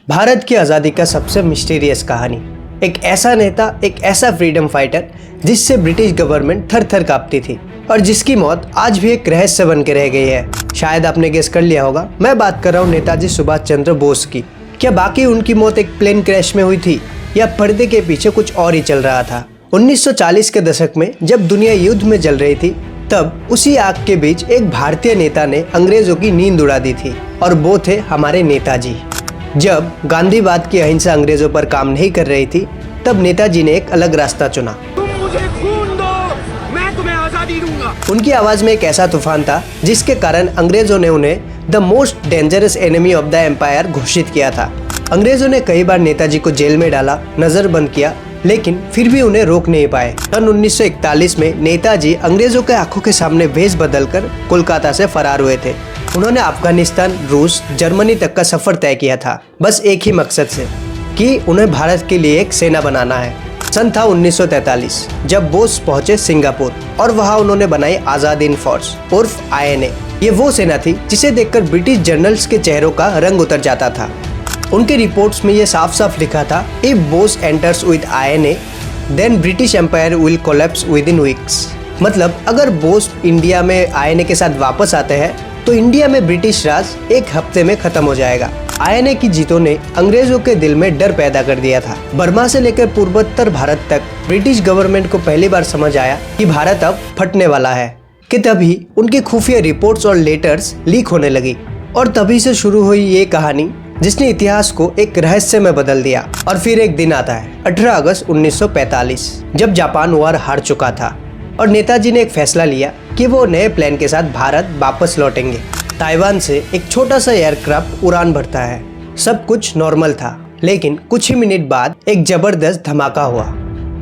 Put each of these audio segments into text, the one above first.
भारत की आज़ादी का सबसे मिस्टीरियस कहानी। एक ऐसा नेता, एक ऐसा फ्रीडम फाइटर जिससे ब्रिटिश गवर्नमेंट थर थर कांपती थी और जिसकी मौत आज भी एक रहस्य बन के रह गई है। शायद आपने गेस कर लिया होगा, मैं बात कर रहा हूँ नेताजी सुभाष चंद्र बोस की। क्या बाकी उनकी मौत एक प्लेन क्रैश में हुई थी या पर्दे के पीछे कुछ और ही चल रहा था? 1940 के दशक में जब दुनिया युद्ध में जल रही थी, तब उसी आग के बीच एक भारतीय नेता ने अंग्रेजों की नींद उड़ा दी थी और वो थे हमारे नेताजी। जब गांधीवाद की अहिंसा अंग्रेजों पर काम नहीं कर रही थी, तब नेताजी ने एक अलग रास्ता चुना। तुम मुझे खून दो, मैं तुम्हें आजादी दूंगा। उनकी आवाज में एक ऐसा तूफान था जिसके कारण अंग्रेजों ने उन्हें the most dangerous enemy of the empire घोषित किया था। अंग्रेजों ने कई बार नेताजी को जेल में डाला, नजरबंद किया, लेकिन फिर भी उन्हें रोक नहीं पाए। सन 1941 में नेताजी अंग्रेजों के आंखों के सामने वेश बदलकर कोलकाता से फरार हुए थे। उन्होंने अफगानिस्तान, रूस, जर्मनी तक का सफर तय किया था, बस एक ही मकसद से कि उन्हें भारत के लिए एक सेना बनाना है। सन था 1943 जब बोस पहुंचे सिंगापुर और वहां उन्होंने बनाई आजाद हिंद फोर्स उर्फ INA। ये वो सेना थी जिसे देखकर ब्रिटिश जनरल्स के चेहरों का रंग उतर जाता था। उनके रिपोर्ट्स में ये साफ साफ लिखा था, if Bose enters with INA then British empire will collapse within weeks. मतलब अगर बोस इंडिया में INA के साथ वापस आते हैं तो इंडिया में ब्रिटिश राज एक हफ्ते में खत्म हो जाएगा। INA की जीतों ने अंग्रेजों के दिल में डर पैदा कर दिया था। बर्मा से लेकर पूर्वोत्तर भारत तक ब्रिटिश गवर्नमेंट को पहली बार समझ आया कि भारत अब फटने वाला है कि तभी उनकी खुफिया रिपोर्ट्स और लेटर्स लीक होने लगी। और तभी से शुरू हुई ये कहानी जिसने इतिहास को एक रहस्य में बदल दिया। और फिर एक दिन आता है 18 अगस्त 1945 जब जापान वॉर हार चुका था और नेताजी ने एक फैसला लिया कि वो नए प्लान के साथ भारत वापस लौटेंगे। ताइवान से एक छोटा सा एयरक्राफ्ट उड़ान भरता है। सब कुछ नॉर्मल था, लेकिन कुछ ही मिनट बाद एक जबरदस्त धमाका हुआ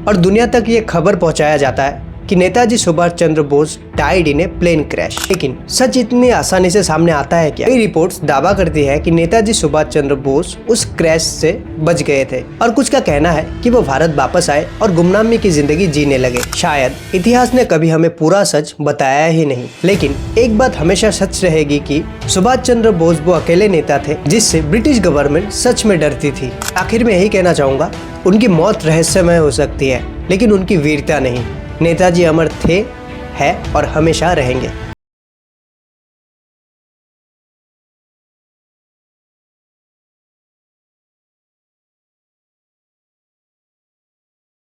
और दुनिया तक ये खबर पहुंचाया जाता है कि Netaji Subhash Chandra Bose died in a plane crash. लेकिन सच इतनी आसानी से सामने आता है क्या? कई रिपोर्ट्स दावा करती है कि नेताजी सुभाष चंद्र बोस उस क्रैश से बच गए थे और कुछ का कहना है कि वो भारत वापस आए और गुमनामी की जिंदगी जीने लगे। शायद इतिहास ने कभी हमें पूरा सच बताया ही नहीं, लेकिन एक बात हमेशा सच रहेगी कि सुभाष चंद्र बोस वो अकेले नेता थे जिससे ब्रिटिश गवर्नमेंट सच में डरती थी। आखिर में यही कहना चाहूंगा, उनकी मौत रहस्यमय हो सकती है, लेकिन उनकी वीरता नहीं। नेताजी अमर थे, है और हमेशा रहेंगे।